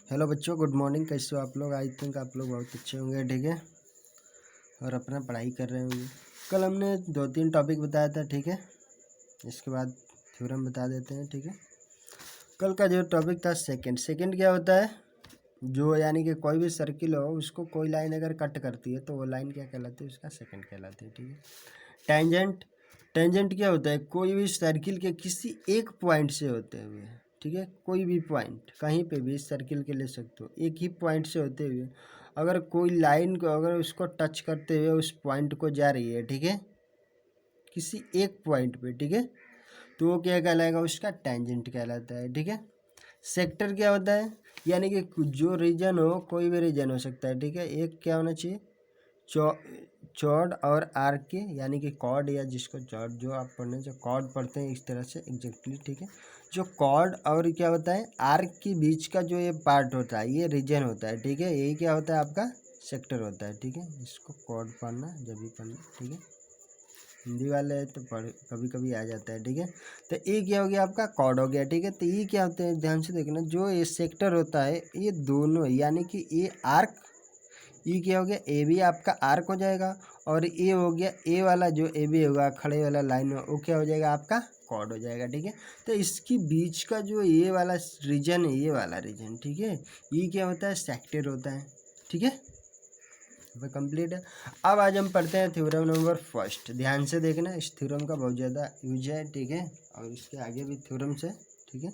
Hello बच्चों, good morning. कैसे हो आप लोग? आई थिंक आप लोग बहुत अच्छे होंगे, ठीक है, और अपना पढ़ाई कर रहे होंगे। कल हमने 2-3 टॉपिक बताया था, ठीक है। इसके बाद थ्योरम बता देते हैं, ठीक है। कल का जो टॉपिक था सेकंड क्या होता है? जो यानी कि कोई भी सर्किल हो, उसको कोई लाइन अगर कट करती है तो वो लाइन क्या कहलाती है? उसका सेकंड कहलाती है, ठीक है। टेंजेंट टेंजेंट क्या होता है? कोई भी सर्किल के किसी एक पॉइंट से होते हुए, ठीक है, कोई भी पॉइंट कहीं पे भी सर्किल के ले सकते हो, एक ही पॉइंट से होते हुए अगर कोई लाइन को अगर उसको टच करते हुए उस पॉइंट को जा रही है, ठीक है, किसी एक पॉइंट पे, ठीक है, तो वो क्या कहलाएगा? उसका टेंजेंट कहलाता है, ठीक है। सेक्टर क्या होता है? यानी कि जो रीजन हो, कोई भी रीजन हो सकता है, ठीक है। एक क्या होना चाहिए? चौड़ और आर्क के, यानी कि कॉर्ड, या जिसको चौड़ जो आप पढ़ने जो कॉर्ड पढ़ते हैं इस तरह से एग्जैक्टली, ठीक है। जो कॉर्ड और क्या होता है, आर्क के बीच का जो ये पार्ट होता है, ये रीजन होता है, ठीक है। यही क्या होता है? आपका सेक्टर होता है, ठीक है। इसको कॉर्ड पढ़ना जब भी पढ़ना, ठीक है। हिंदी वाले हैं तो पढ़ कभी कभी आ जाता है, ठीक है। तो ये क्या हो गया? आपका कॉर्ड हो गया, ठीक है। तो ये क्या होते हैं? ध्यान से देखना, जो ये सेक्टर होता है, ये दोनों, यानी कि ये आर्क, ये क्या हो गया? ए भी आपका आर्क हो जाएगा, और ए हो गया, ए वाला जो ए बी होगा, खड़े वाला लाइन में, वो क्या हो जाएगा? आपका कॉर्ड हो जाएगा, ठीक है। तो इसके बीच का जो ये वाला रीजन है, ये वाला रीजन, ठीक है, ये क्या होता है? सेक्टर होता है, ठीक है। वह कंप्लीट है। अब आज हम पढ़ते हैं थ्योरम नंबर फर्स्ट। ध्यान से देखना, इस थ्योरम का बहुत ज़्यादा यूज है, ठीक है, और इसके आगे भी थ्योरम्स है, ठीक है।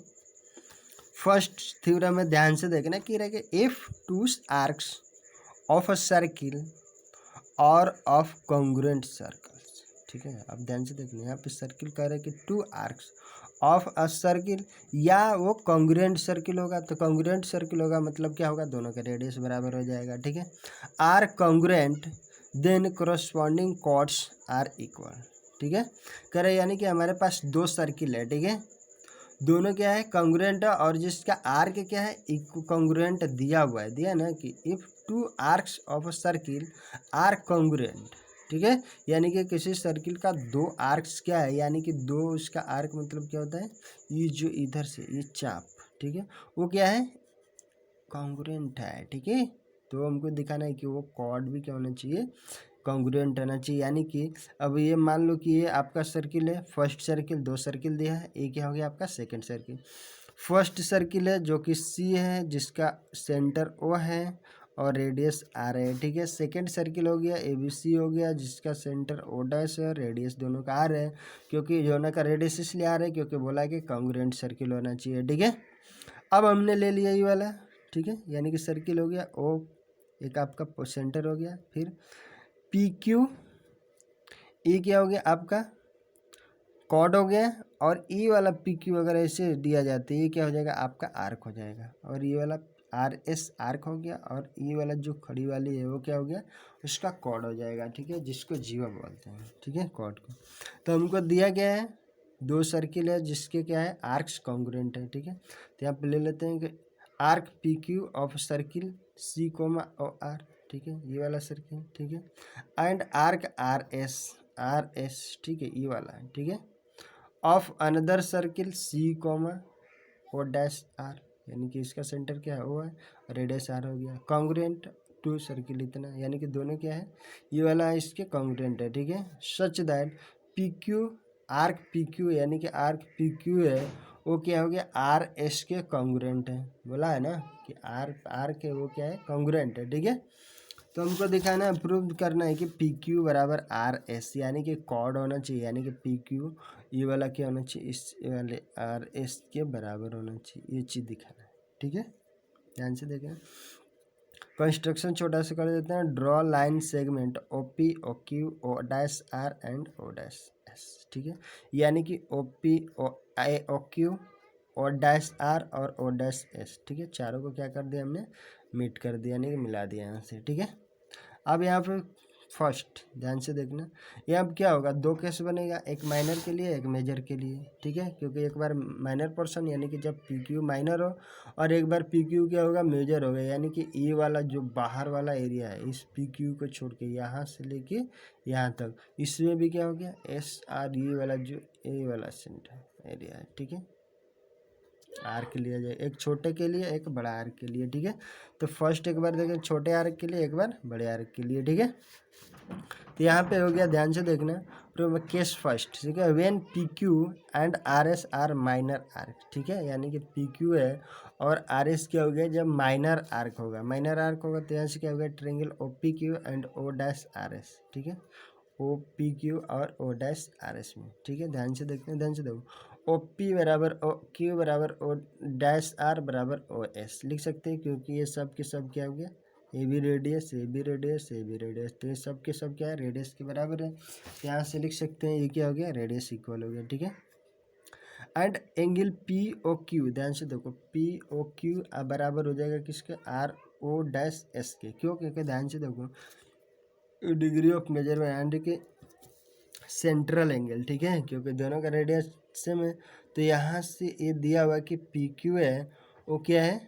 फर्स्ट थ्योरम में ध्यान से देखना कि रहे if two arcs of a circle और ऑफ कॉन्ग्रुएंट सर्कल्स, ठीक है। अब ध्यान से देखना, यहाँ पे सर्किल कह रहे हैं कि 2 आर्क्स ऑफ अ सर्किल, या वो कॉन्ग्रुएंट सर्किल होगा। तो कॉन्ग्रुएंट सर्किल होगा मतलब क्या होगा? दोनों का रेडियस बराबर हो जाएगा, ठीक है। Are congruent then corresponding chords are equal, ठीक है। कह रहे यानी कि हमारे पास 2 सर्किल है, ठीक है, दोनों क्या है? कॉन्ग्रुएंट है, और जिसका आर्क क्या है? कॉन्ग्रुएंट दिया हुआ है, दिया ना कि if 2 arcs of a circle are congruent, ठीक है। यानी कि किसी सर्किल का 2 आर्क्स क्या है? यानी कि 2 उसका आर्क मतलब क्या होता है? ये जो इधर से ये चाप, ठीक है, वो क्या है? कॉन्ग्रुएंट है, ठीक है। तो हमको दिखाना है कि वो कॉर्ड भी क्या होना चाहिए? कॉन्ग्रुएंट रहना चाहिए। यानी कि अब ये मान लो कि ये आपका सर्किल है, फर्स्ट सर्किल, 2 सर्किल दिया है, ये क्या हो गया? आपका सेकंड सर्किल। फर्स्ट सर्किल है जो कि सी है, जिसका सेंटर ओ है और रेडियस आर है, ठीक है। सेकंड सर्किल हो गया ए बी सी हो गया, जिसका सेंटर ओ डैश है और रेडियस दोनों का आर है, क्योंकि दोनों का रेडियस इसलिए आर है क्योंकि बोला कि कॉन्ग्रुएंट सर्किल होना चाहिए, ठीक है। अब हमने ले लिया ये वाला, ठीक है, यानी कि सर्किल हो गया ओ, एक आपका सेंटर हो गया, फिर पी क्यू, ई क्या हो गया? आपका कॉर्ड हो गया, और ई वाला पी क्यू अगर ऐसे दिया जाता है, ये क्या हो जाएगा? आपका आर्क हो जाएगा, और ये वाला आर एस आर्क हो गया, और ई वाला जो खड़ी वाली है वो क्या हो गया? उसका कॉर्ड हो जाएगा, ठीक है, जिसको जीवा बोलते हैं, ठीक है, कॉर्ड को। तो हमको दिया गया है 2 सर्किल है जिसके क्या है? आर्क्स कॉन्ग्रुएंट है, ठीक है। तो यहाँ पे ले लेते हैं कि arc P Q of circle C comma O R, ठीक है, ये वाला सर्किल, ठीक है, एंड आर्क आर एस, ठीक है, ये वाला है, ठीक है, of another circle C comma O dash R, यानी कि इसका सेंटर क्या है? ओ है, रेडियस आर हो गया, कॉन्ग्रुएंट टू सर्किल इतना, यानी कि दोनों क्या है? ये वाला है इसके कॉन्ग्रुएंट है, ठीक है। Such that P Q arc P Q, यानी कि आर्क पी क्यू है, वो क्या हो गया? आर एस के कॉन्ग्रुएंट है, बोला है ना कि आर के वो क्या है? कॉन्ग्रुएंट है, ठीक है। तो हमको दिखाना है, प्रूव करना है कि पी क्यू बराबर आर एस, यानी कि कॉर्ड होना चाहिए, यानी कि पी क्यू ये वाला क्या होना चाहिए? इस वाले आर एस के बराबर होना चाहिए, ये चीज़ दिखाना है, ठीक है। ध्यान से देखें, कंस्ट्रक्शन छोटा सा कर देते हैं। Draw line segment O P O Q O dash R and O dash S, ठीक है, यानी कि O P O Q O dash R और ओ डैश एस, ठीक है, चारों को क्या कर दिया हमने? मीट कर दिया, यानी कि मिला दिया यहाँ से, ठीक है। अब यहाँ पे फर्स्ट ध्यान से देखना, यहाँ पे क्या होगा? 2 केस बनेगा, एक माइनर के लिए एक मेजर के लिए, ठीक है, क्योंकि एक बार माइनर पोर्शन यानी कि जब पी क्यू माइनर हो, और एक बार पी क्यू क्या होगा? मेजर होगा, यानी कि ये वाला जो बाहर वाला एरिया है, इस पी क्यू को छोड़ के यहाँ से लेके यहाँ तक, इसमें भी क्या हो गया? एस आर, ये वाला जो ए वाला सेंटर एरिया है, ठीक है, आर्क लिया जाए, एक छोटे के लिए एक बड़ा आर्क के लिए, ठीक है। तो फर्स्ट एक बार देखें छोटे आर्क के लिए, एक बार बड़े आर्क के लिए, ठीक है। तो यहाँ पे हो गया, ध्यान से देखना, केस फर्स्ट, ठीक है। When P Q and R S are minor arc, ठीक है, यानी कि पी क्यू है और आर एस क्या हो गया, जब माइनर आर्क होगा, माइनर आर्क होगा तो यहाँ से क्या होगा, triangle O P Q and O dash R S, ठीक है, ओ पी क्यू और ओ डैश आर एस में, ठीक है। ध्यान से देखते हैं, ध्यान से देखो, ओ पी बराबर ओ क्यू बराबर ओ डैश आर बराबर ओ एस लिख सकते हैं, क्योंकि ये सब के सब क्या हो गया, A B radius, A B radius, A B radius, तो ये सब के सब क्या है, रेडियस के बराबर है। यहाँ से लिख सकते हैं ये क्या हो गया, रेडियस इक्वल हो गया, ठीक है। And angle P O Q, ध्यान से देखो, पी ओ क्यू बराबर हो जाएगा किसके, आर ओ डैश एस के, क्यों, क्योंकि ध्यान से देखो डिग्री ऑफ मेजरमेंट के सेंट्रल एंगल, ठीक है, क्योंकि दोनों का रेडियस सेम है। तो यहाँ से ये दिया हुआ कि पी क्यू है वो क्या है,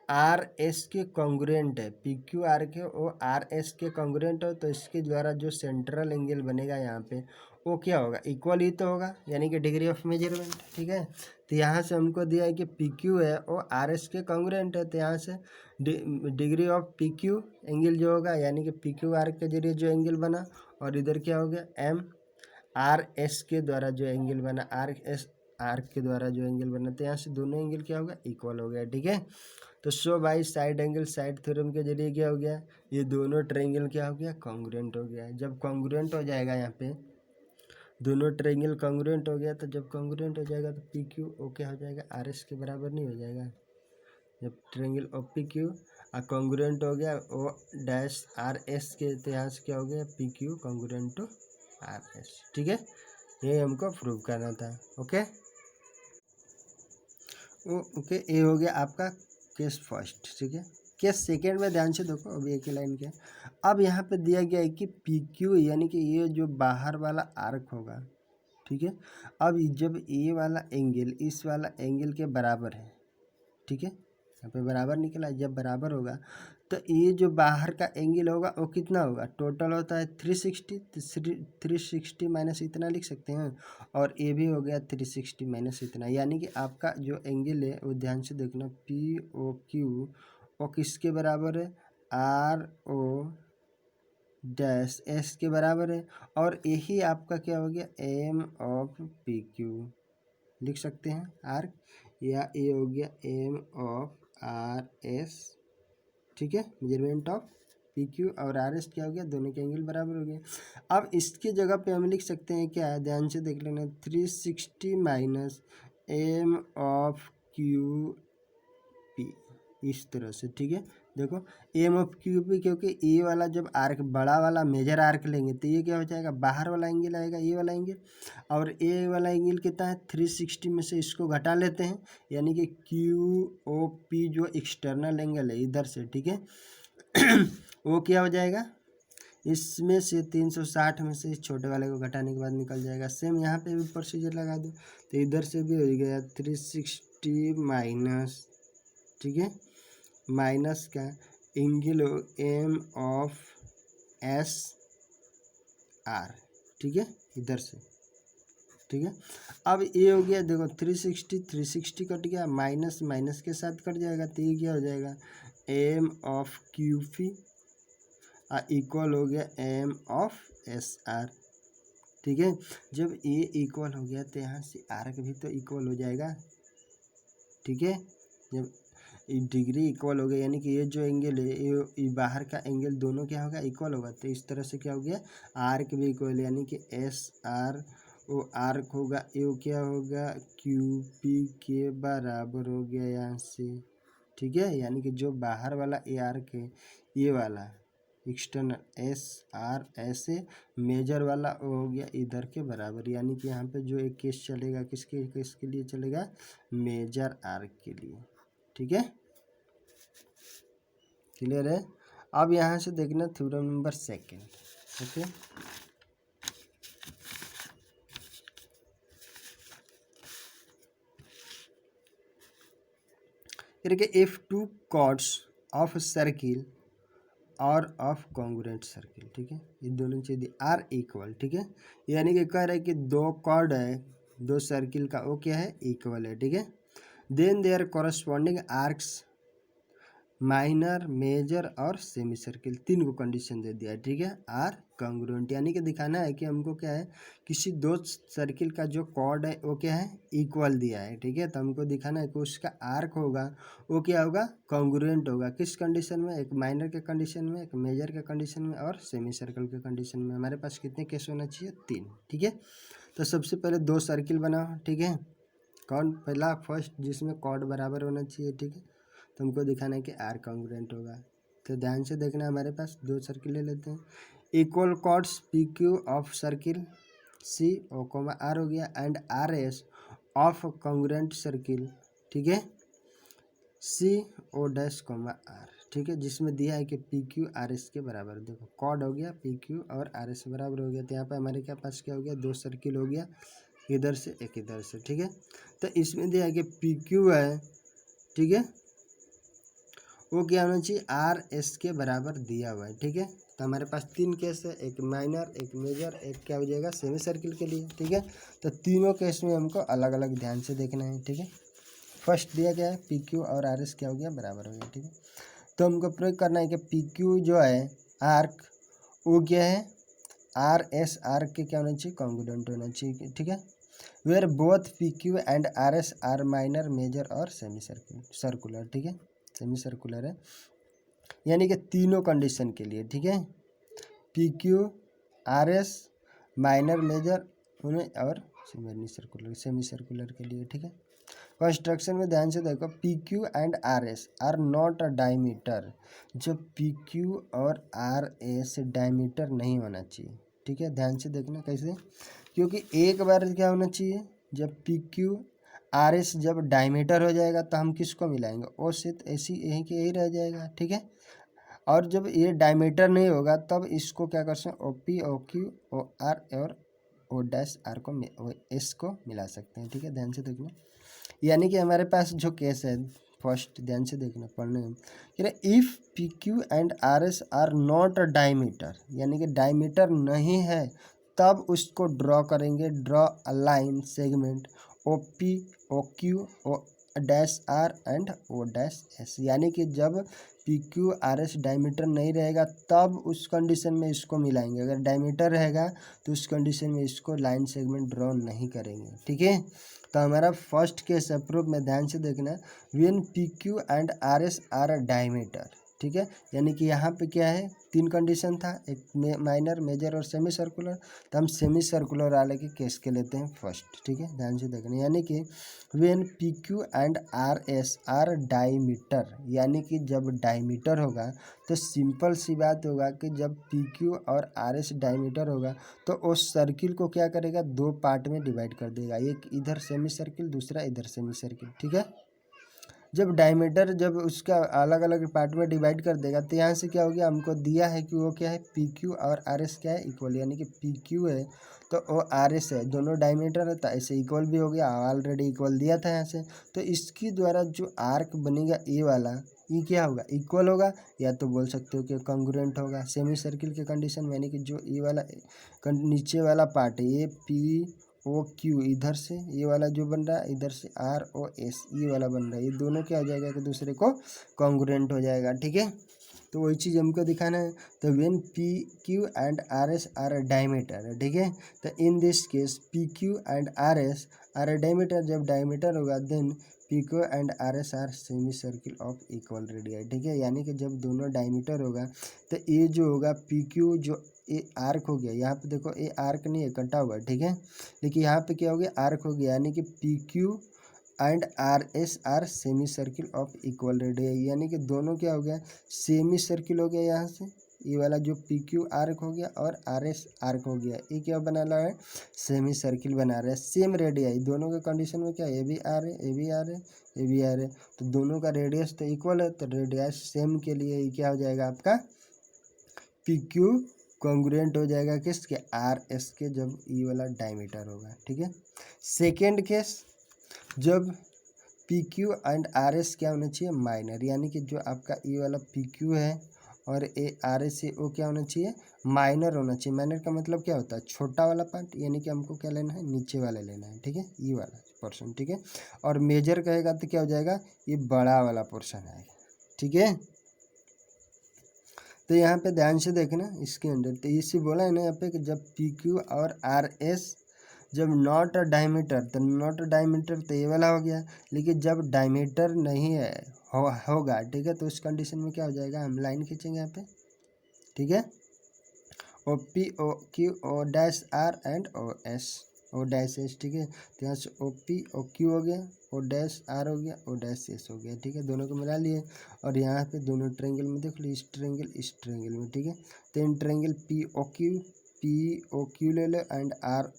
आर एस के कॉन्ग्रुएंट है, पी क्यू आर के वो आर एस के कॉन्ग्रुएंट हो, तो इसके द्वारा जो सेंट्रल एंगल बनेगा यहाँ पे वो क्या होगा, इक्वल ही तो होगा, यानी कि डिग्री ऑफ मेजरमेंट, ठीक है। तो यहाँ से हमको दिया है कि पी क्यू है वो आर एस के कॉन्ग्रुएंट है, तो यहाँ से degree of P Q angle जो होगा, यानी कि पी क्यू आर के जरिए जो एंगल बना, और इधर क्या हो गया, एम आर एस के द्वारा जो एंगल बना, आर एस आर के द्वारा जो एंगल बना, तो यहाँ से दोनों एंगल क्या होगा, इक्वल हो गया, ठीक है। तो show by side angle side theorem के जरिए क्या हो गया, ये दोनों ट्रायंगल क्या हो गया, कॉन्ग्रुएंट हो गया। जब कॉन्ग्रुएंट हो जाएगा, यहाँ पे दोनों ट्रायंगल कॉन्ग्रुएंट हो गया, तो जब कॉन्ग्रुएंट हो जाएगा तो पी क्यू ओ क्या हो जाएगा, आर एस के बराबर नहीं हो जाएगा। जब triangle O P Q congruent हो गया ओ डैश आर एस के, तो यहाँ से क्या हो गया, P Q congruent to R S, ठीक है। ये हमको प्रूव करना था, ओके। ओके, ये हो गया आपका केस फर्स्ट, ठीक है। केस सेकेंड में ध्यान से देखो, अभी एक ही लाइन के, अब यहाँ पे दिया गया है कि पी क्यू यानी कि ये जो बाहर वाला आर्क होगा, ठीक है। अब जब ये वाला एंगल इस वाला एंगल के बराबर है, ठीक है, यहाँ पे बराबर निकला, जब बराबर होगा तो ये जो बाहर का एंगल होगा वो कितना होगा, टोटल होता है 360, 360 माइनस इतना लिख सकते हैं, और ये भी हो गया 360 माइनस इतना, यानी कि आपका जो एंगल है वो ध्यान से देखना, पी ओ क्यू वो किसके बराबर है, आर ओ डैश एस के बराबर है, और यही आपका क्या हो गया, एम ऑफ पी क्यू लिख सकते हैं आर्क, या ये हो गया एम ऑफ आर एस, ठीक है, मेजरमेंट ऑफ पी क्यू और आर एस क्या हो गया, दोनों के एंगल बराबर हो गए। अब इसकी जगह पे हम लिख सकते हैं क्या है, ध्यान से देख लेना, 360 minus m of Q P, इस तरह से, ठीक है। देखो एम ऑफ क्यू पी, क्योंकि ए वाला जब आर्क बड़ा वाला मेजर आर्क लेंगे तो ये क्या हो जाएगा, बाहर वाला एंगल आएगा, ये वाला एंगल, और ए वाला एंगल कितना है 360 में से इसको घटा लेते हैं, यानी कि क्यू ओ पी जो एक्सटर्नल एंगल है इधर से, ठीक है वो क्या हो जाएगा, इसमें से 360 में से इस छोटे वाले को घटाने के बाद निकल जाएगा। सेम यहाँ पे भी प्रोसीजर लगा दो, तो इधर से भी हो गया 360 माइनस, ठीक है, माइनस का angle m of S R, ठीक है, इधर से, ठीक है। अब ये हो गया, देखो 360 कट गया, माइनस माइनस के साथ कट जाएगा, तो ये क्या हो जाएगा, m of Q P equal हो गया एम ऑफ एस आर, ठीक है। जब ए इक्वल हो गया तो यहाँ से आर भी तो इक्वल हो जाएगा, ठीक है। जब डिग्री इक्वल हो गया, यानी कि ये जो एंगल है ये बाहर का एंगल दोनों क्या होगा, इक्वल होगा, तो इस तरह से क्या हो गया, आर्क भी इक्वल, यानी कि एस आर वो आर्क होगा, ये क्या होगा, क्यू पी के बराबर हो गया यहाँ से, ठीक है। यानी कि जो बाहर वाला ए आर्क है, ये वाला एक्सटर्नल एस आर ऐसे, मेजर वाला वो हो गया इधर के बराबर, यानी कि यहाँ पे जो एक केस चलेगा किसके केस के लिए चलेगा, मेजर आर्क के लिए, ठीक है, क्लियर है। अब यहाँ से देखना theorem number second, okay. If two chords of circle और ऑफ कॉन्ग्रुएंट सर्किल, ठीक है, ये दोनों चीज़ें आर इक्वल, ठीक है, यानी कि कह रहे हैं कि दो कॉर्ड है दो सर्किल का, वो क्या है, इक्वल है, ठीक है। Then their corresponding arcs minor, major और सेमी सर्किल, 3 को कंडीशन दे दिया है, ठीक है। आर कॉन्ग्रुएंट यानी कि दिखाना है कि हमको क्या है, किसी दो सर्किल का जो कॉर्ड है वो क्या है, इक्वल दिया है, ठीक है। तो हमको दिखाना है कि उसका आर्क होगा वो क्या होगा, कॉन्ग्रुएंट होगा। किस कंडीशन में, एक माइनर के कंडीशन में, एक मेजर के कंडीशन में और सेमी सर्कल के कंडीशन में। हमारे पास कितने केस होना चाहिए, 3, ठीक है। तो सबसे पहले 2 सर्किल बनाओ, ठीक है। कौन पहला, फर्स्ट जिसमें कॉर्ड बराबर होना चाहिए, ठीक है। तो हमको दिखाना है कि आर कॉन्ग्रुएंट होगा। तो ध्यान से देखना, हमारे पास 2 सर्किल ले लेते हैं। Equal chords P Q of circle C O comma R हो गया, and R S of congruent circle, ठीक है, C O dash comma R, ठीक है। जिसमें दिया है कि पी क्यू आर एस के बराबर। देखो कॉर्ड हो गया पी क्यू और आर एस बराबर हो गया। तो यहाँ पे हमारे क्या पास क्या हो गया, 2 सर्किल हो गया, इधर से एक इधर से, ठीक है। तो इसमें दिया है कि पी क्यू है, ठीक है, वो क्या होना चाहिए, आर एस के बराबर दिया हुआ है, ठीक है। तो हमारे पास 3 केस है, एक माइनर, एक मेजर, एक क्या हो जाएगा, सेमी सर्किल के लिए, ठीक है। तो तीनों केस में हमको अलग अलग ध्यान से देखना है, ठीक है। फर्स्ट दिया गया है पी क्यू और आर एस क्या हो गया, बराबर हो गया, ठीक है। तो हमको प्रयोग करना है कि पी क्यू जो है आर्क, वो क्या है, आर एस आर्क के क्या होना चाहिए, कॉन्ग्रुएंट होना चाहिए, ठीक है। Where both P Q and R S are minor, major और सेमी सर्कुलर, ठीक है, सेमी सर्कुलर है, यानी कि तीनों कंडीशन के लिए, ठीक है। P Q R S minor, major उन्हें और सेमी सर्कुलर के लिए, ठीक है। कंस्ट्रक्शन में ध्यान से देखो, P Q and R S are not a diameter. जब पी क्यू और आर एस डायमीटर नहीं होना चाहिए, ठीक है। ध्यान से देखना कैसे, क्योंकि एक बार क्या होना चाहिए, जब पी क्यू आर एस जब डायमीटर हो जाएगा तो हम किसको मिलाएंगे, ओ से, तो ऐसी यहीं के यही रह जाएगा, ठीक है। और जब ये डायमीटर नहीं होगा तब इसको क्या कर सकते हैं, O P, O Q, O R और ओ डैश आर को, ओ एस को मिला सकते हैं, ठीक है। ध्यान से देखना, यानी कि हमारे पास जो केस है, फर्स्ट ध्यान से देखना पढ़ने में, if P Q and R S are not a diameter, यानी कि डायमीटर नहीं है, तब उसको ड्रॉ करेंगे, draw a line segment O P, O Q, O dash R and O dash S. यानी कि जब P Q R S diameter नहीं रहेगा तब उस कंडीशन में इसको मिलाएंगे, अगर डायमीटर रहेगा तो उस कंडीशन में इसको लाइन सेगमेंट ड्रॉ नहीं करेंगे, ठीक है। तो हमारा फर्स्ट केस अप्रूव में ध्यान से देखना, when P Q and R S are diameter, ठीक है। यानी कि यहाँ पे क्या है, 3 कंडीशन था, एक माइनर, मेजर और सेमी सर्कुलर। तो हम सेमी सर्कुलर वाले के केस के लेते हैं फर्स्ट, ठीक है। ध्यान से देखना, यानी कि when P Q and R S are diameter, यानी कि जब डायमीटर होगा तो सिंपल सी बात होगा कि जब पी क्यू और आर एस डायमीटर होगा तो उस सर्किल को क्या करेगा, 2 पार्ट में डिवाइड कर देगा, एक इधर सेमी सर्किल, दूसरा इधर सेमी सर्किल, ठीक है। जब डायमीटर जब उसका अलग अलग पार्ट में डिवाइड कर देगा तो यहाँ से क्या हो गया, हमको दिया है कि वो क्या है, पी क्यू और आर एस क्या है, इक्वल, यानी कि पी क्यू है तो वो आर एस है, दोनों डायमीटर है तो ऐसे इक्वल भी हो गया, ऑलरेडी इक्वल दिया था यहाँ से। तो इसकी द्वारा जो आर्क बनेगा ए वाला, ये क्या होगा, इक्वल होगा, या तो बोल सकते हो कि कॉन्ग्रुएंट होगा सेमी सर्किल के कंडीशन में, यानी कि जो ए वाला नीचे वाला पार्ट है, ये पी ओ क्यू इधर से, ये वाला जो बन रहा है इधर से आर ओ एस ये वाला बन रहा है, ये दोनों क्या हो जाएगा, एक दूसरे को कॉन्ग्रुएंट हो जाएगा, ठीक है। तो वही चीज़ हमको दिखाना है। तो when P Q and R S are diameter, ठीक है। तो in this case P Q and R S are diameter, जब डायमीटर होगा then P Q and R S are semicircle of equal radius, ठीक है। यानी कि जब दोनों डायमीटर होगा तो ये जो होगा पी क्यू, जो ये आर्क हो गया, यहाँ पे देखो ये आर्क नहीं है, कटा हुआ है, ठीक है। लेकिन यहाँ पे क्या हो गया, आर्क हो गया, यानी कि P Q and R S are semicircle of equal radius, यानी कि दोनों क्या हो गया, सेमी सर्किल हो गया। यहाँ से ये वाला जो पी क्यू आर्क हो गया और आर एस आर्क हो गया, ये क्या बना रहा है, सेमी सर्किल बना रहा है, सेम रेडियस, दोनों के कंडीशन में क्या, ये भी आर है, ये भी आर है, ये भी आर है, तो दोनों का रेडियस तो इक्वल है, तो रेडियस सेम के लिए ये क्या हो जाएगा आपका, पी क्यू कॉन्ग्रुएंट हो जाएगा किसके, आर एस के, जब ई वाला डायमीटर होगा, ठीक है। सेकेंड केस, जब P Q and R S क्या होना चाहिए, माइनर, यानी कि जो आपका ई वाला पी क्यू है और ए आर एस है वो क्या होना चाहिए, माइनर होना चाहिए। माइनर का मतलब क्या होता है, छोटा वाला पार्ट, यानी कि हमको क्या लेना है, नीचे वाला लेना है, ठीक है, ई वाला। पोर्शन, ठीक है। और मेजर कहेगा तो क्या हो जाएगा, ये बड़ा वाला पोर्शन आएगा, ठीक है। तो यहाँ पे ध्यान से देखना इसके अंदर, तो इसी बोला है ना यहाँ पे कि जब पी क्यू और आर एस जब नॉट डायमीटर, तो नॉट डायमीटर तो ये वाला हो गया, लेकिन जब डायमीटर नहीं है होगा, ठीक है, तो उस कंडीशन में क्या हो जाएगा, हम लाइन खींचेंगे यहाँ पे, ठीक है। O P O Q O dash R and O S, O dash S, ठीक है। तो यहाँ से ओ पी ओ क्यू हो गया, ओ डैश आर हो गया, ओ डैश एस हो गया, ठीक है, दोनों को मिला लिए। और यहाँ पे दोनों ट्रायंगल में देख लो, इस ट्रायंगल में, ठीक है। तो in triangle P O Q ले लो and R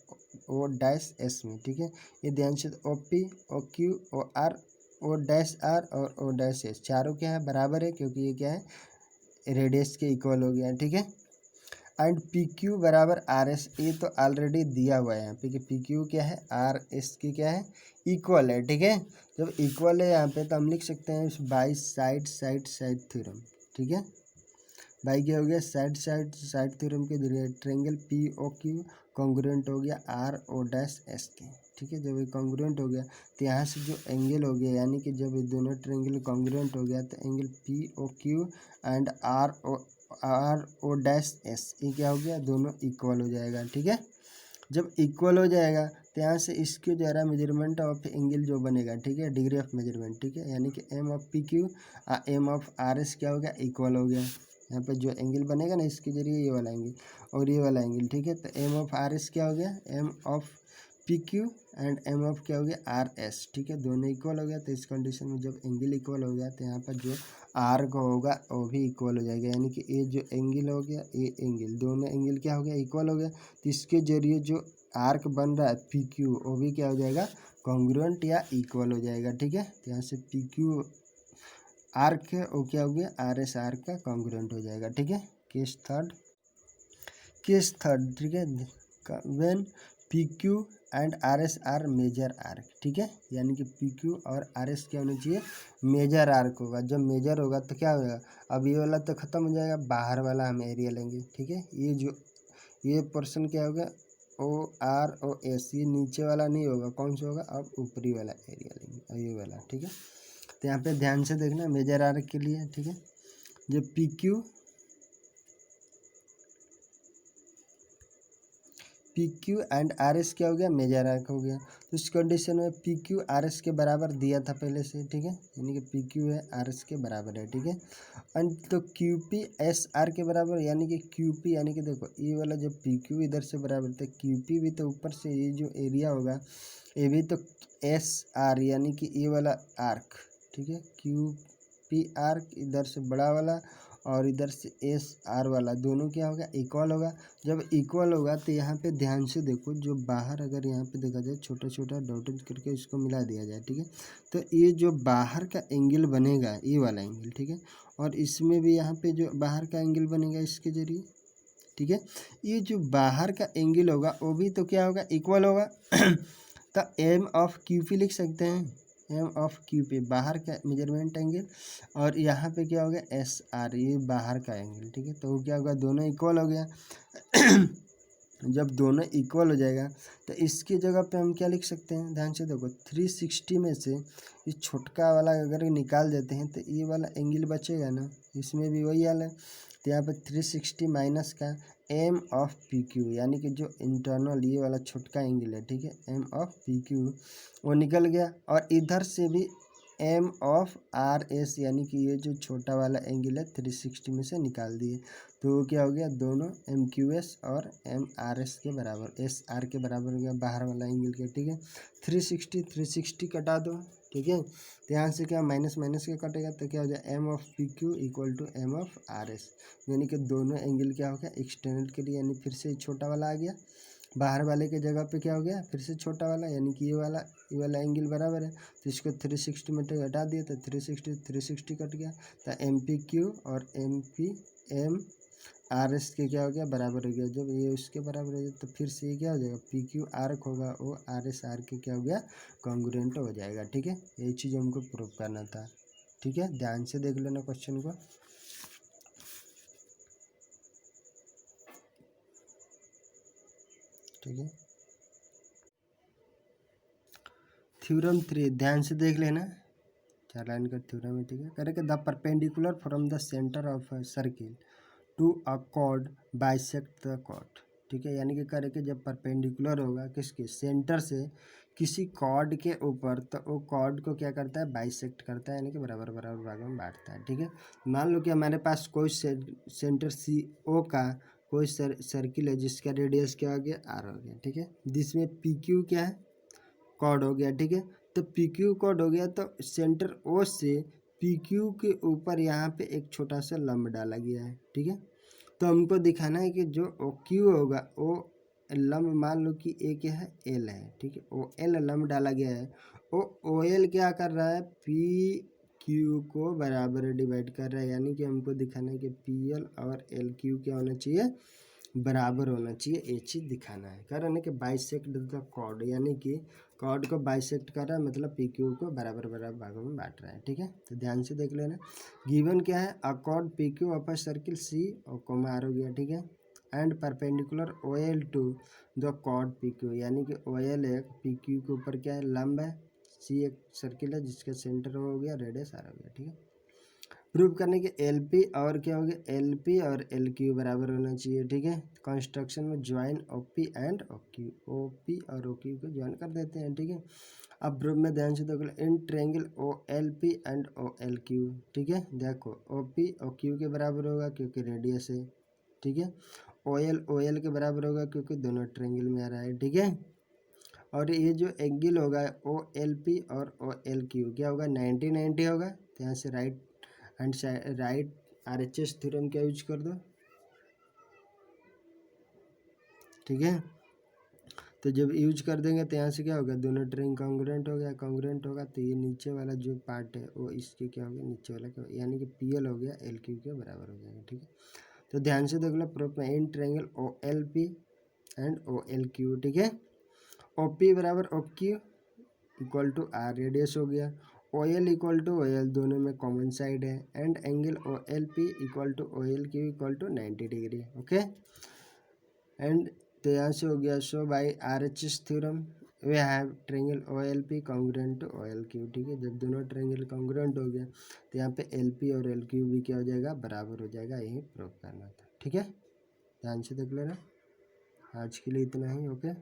O dash S में, ठीक है। ये ध्यान से, O P O Q O R O dash R और ओ डैश एस चारों क्या है, बराबर है, क्योंकि ये क्या है, रेडियस के इक्वल हो गया, ठीक है। एंड पी क्यू बराबर आर एस, ये तो ऑलरेडी दिया हुआ है यहाँ पे कि पी क्यू क्या है, आर एस की क्या है, इक्वल है, ठीक है। जब इक्वल है यहाँ पे तो हम लिख सकते हैं बाई साइड थ्योरम, ठीक है। बाई क्या हो गया, साइड थ्योरम के जरिए triangle P O Q congruent हो गया आर ओ डैश एस के, ठीक है। जब ये कॉन्ग्रुएंट हो गया तो यहाँ से जो एंगल हो गया, यानी कि जब ये दोनों ट्रायंगल कॉन्ग्रुएंट हो गया तो angle P O Q and R O dash S, ये क्या हो गया, दोनों इक्वल हो जाएगा, ठीक है। जब इक्वल हो जाएगा तो यहाँ से इसके द्वारा मेजरमेंट ऑफ एंगल जो बनेगा, ठीक है, डिग्री ऑफ मेजरमेंट, ठीक है, यानी कि m of P Q m of R S क्या हो गया, इक्वल हो गया। यहाँ पे जो एंगल बनेगा ना इसके जरिए ये वाला एंगल और ये वाला एंगल, ठीक है। तो एम ऑफ आर एस क्या हो गया, m of P Q and m of क्या हो गया, आर एस, ठीक है, दोनों इक्वल हो गया। तो इस कंडीशन में जब एंगल इक्वल हो गया तो यहाँ पर जो आर को होगा वो भी इक्वल हो जाएगा, यानी कि ये जो एंगल हो गया, ये एंगल, दोनों एंगल क्या हो गया, इक्वल हो गया। तो इसके जरिए जो आर्क बन रहा है पी क्यू, वो भी क्या हो जाएगा, कॉन्ग्रुएंट या इक्वल हो जाएगा, ठीक है। तो यहाँ से पी क्यू आर्क है वो क्या हो गया, आर एस आर्क का कॉन्ग्रुएंट हो जाएगा, ठीक है। केस थर्ड, ठीक है, when P Q and R S are major arc, ठीक है, यानी कि पी क्यू और आर एस क्या होना चाहिए, मेजर आर्क होगा। जब मेजर होगा तो क्या होगा, अब ये वाला तो खत्म हो जाएगा, बाहर वाला हम एरिया लेंगे, ठीक है। ये पोर्शन क्या होगा, ओ आर ओ एस, ये नीचे वाला नहीं होगा, कौन सा होगा, अब ऊपरी वाला एरिया लेंगे, ये वाला, ठीक है। तो यहाँ पे ध्यान से देखना मेजर आर्क के लिए, ठीक है, जब P Q and R S क्या हो गया, मेजर आर्क हो गया। तो इस कंडीशन में पी क्यू आर एस के बराबर दिया था पहले से, ठीक है, यानी कि पी क्यू है आर एस के बराबर है, ठीक है। एंड तो क्यू पी एस आर के बराबर, यानी कि क्यू पी, यानी कि देखो ये वाला जब पी क्यू इधर से बराबर था, क्यू पी भी तो ऊपर से ये जो एरिया होगा ये भी तो एस आर, यानी कि ये वाला आर्क, ठीक है, क्यू पी आर्क इधर से बड़ा वाला और इधर से एस आर वाला, दोनों क्या होगा, इक्वल होगा। जब इक्वल होगा तो यहाँ पे ध्यान से देखो, जो बाहर अगर यहाँ पे देखा जाए छोटा छोटा डॉटेड करके इसको मिला दिया जाए, ठीक है, तो ये जो बाहर का एंगल बनेगा ये वाला एंगल, ठीक है, और इसमें भी यहाँ पे जो बाहर का एंगल बनेगा इसके जरिए, ठीक है, ये जो बाहर का एंगल होगा वो भी तो क्या होगा, इक्वल होगा। तो एम ऑफ क्यू पी लिख सकते हैं, एम ऑफ क्यू पी बाहर का मेजरमेंट एंगल, और यहाँ पे क्या हो गया, एस आर, ये बाहर का एंगल, ठीक है। तो वो क्या होगा, दोनों इक्वल हो गया। जब दोनों इक्वल हो जाएगा तो इसकी जगह पे हम क्या लिख सकते हैं, ध्यान से देखो, 360 में से ये छोटका वाला अगर निकाल देते हैं तो ये वाला एंगल बचेगा ना, इसमें भी वही हाल है। तो यहाँ पर 360 माइनस का एम ऑफ पी क्यू, यानी कि जो इंटरनल ये वाला छोटका एंगल है, ठीक है, एम ऑफ पी क्यू वो निकल गया, और इधर से भी एम ऑफ आर एस, यानी कि ये जो छोटा वाला एंगल है 360 में से निकाल दिए, तो वो क्या हो गया, दोनों एम क्यू एस और एम आर एस के बराबर, एस आर के बराबर हो गया बाहर वाला एंगल के, ठीक है। 360 कटा दो, ठीक है, तो यहाँ से क्या माइनस माइनस के कटेगा तो क्या हो जाए, m of P Q equal to m of R S, यानी कि दोनों एंगल क्या हो गया, एक्सटर्नल के लिए, यानी फिर से छोटा वाला आ गया, बाहर वाले के जगह पे क्या हो गया, फिर से छोटा वाला, यानी कि ये वाला एंगल बराबर है। तो इसको 360 में हटा दिया तो 360 कट गया, तो एम पी क्यू और एम आर एस के क्या हो गया, बराबर हो गया। जब ये उसके बराबर हो गया तो फिर से ये क्या हो जाएगा, पी क्यू आर्क होगा वो आर एस आर के क्या हो गया, कॉन्ग्रुएंट हो जाएगा, ठीक है। यही चीज़ हमको प्रूव करना था, ठीक है, ध्यान से देख लेना क्वेश्चन को। ठीक है, थ्योरम 3 ध्यान से देख लेना, 4 लाइन का थ्योरम है, ठीक है। करेंगे the perpendicular from the centre of a circle to a chord bisect the chord, ठीक है। यानी कि करेंगे जब परपेंडिकुलर होगा किसके, सेंटर से किसी कॉर्ड के ऊपर, तो वो कॉर्ड को क्या करता है, बाइसेक्ट करता है, यानी कि बराबर बराबर भागों में बांटता है, ठीक है। मान लो कि हमारे पास कोई सेंटर सी ओ का कोई सर्किल है जिसका रेडियस क्या हो गया, आर हो गया, ठीक है। जिसमें पी क्यू क्या है, कॉर्ड हो गया, ठीक है। तो पी क्यू कॉर्ड हो गया, तो सेंटर ओ से पी क्यू के ऊपर यहाँ पे एक छोटा सा लंब डाला गया है, ठीक है। तो हमको दिखाना है कि जो ओ क्यू होगा, ओ लंब मान लो कि ए क्या है, एल है, ठीक है। ओ एल लंब डाला गया है, ओ एल क्या कर रहा है, पी क्यू को बराबर डिवाइड कर रहा है, यानी कि हमको दिखाना है कि पी एल और एल क्यू क्या होना चाहिए, बराबर होना चाहिए, ये चीज़ दिखाना है। कारण है कि बाइसेक्ट द कॉर्ड, यानी कि कॉर्ड को बाइसेक्ट कर रहा है, मतलब पी क्यू को बराबर बराबर भागों में बांट रहा है, ठीक है। तो ध्यान से देख लेना, गिवन क्या है, a chord P Q of a circle C और कोमा आर हो गया, ठीक है। And perpendicular O L to the chord P Q, यानी कि ओ एल एक पी क्यू के ऊपर क्या है, लंब है, सी एक सर्किल है जिसका सेंटर हो गया, रेडियस आर हो गया, ठीक है। प्रूव करने के एल पी और क्या हो गया, एल पी और एल क्यू बराबर होना चाहिए, ठीक है। कंस्ट्रक्शन में join O P and O Q, O P और ओ क्यू को ज्वाइन कर देते हैं, ठीक है। अब प्रूफ में ध्यान से देखो, in triangle O L P and O L Q, ठीक है। देखो ओ पी ओ क्यू के बराबर होगा क्योंकि रेडियस है, ठीक है। ओ एल के बराबर होगा क्योंकि दोनों ट्रायंगल में आ रहा है, ठीक है। और ये जो एंगल होगा ओ एल पी और ओ एल क्यू क्या होगा, 90 होगा। तो यहाँ से right and right RHS theorem क्या यूज कर दो, ठीक है। तो जब यूज कर देंगे तो यहाँ से क्या होगा, दोनों ट्रायंगल कॉन्ग्रुएंट हो गया, कॉन्ग्रुएंट होगा तो ये नीचे वाला जो पार्ट है वो इसके क्या हो गया, नीचे वाला क्या, यानी कि पी एल हो गया एल क्यू के बराबर हो जाएगा, ठीक है। तो ध्यान से देख लो प्रूफ में, in triangle O L P and O L Q, ठीक है। ओ पी बराबर O Q equal to R, radius हो गया। O L equal to O L, दोनों में कॉमन साइड है, and angle O L P equal to O L Q equal to 90 degree, okay. And तो यहाँ से हो गया, so by RHS theorem we have triangle O L P congruent to O L Q, ठीक है। जब दोनों ट्रायंगल कॉन्ग्रुएंट हो गया तो यहाँ पे एल पी और एल क्यू भी क्या हो जाएगा, बराबर हो जाएगा, यही प्रूव करना था, ठीक है। ध्यान से देख लेना, आज के लिए इतना ही, ओके।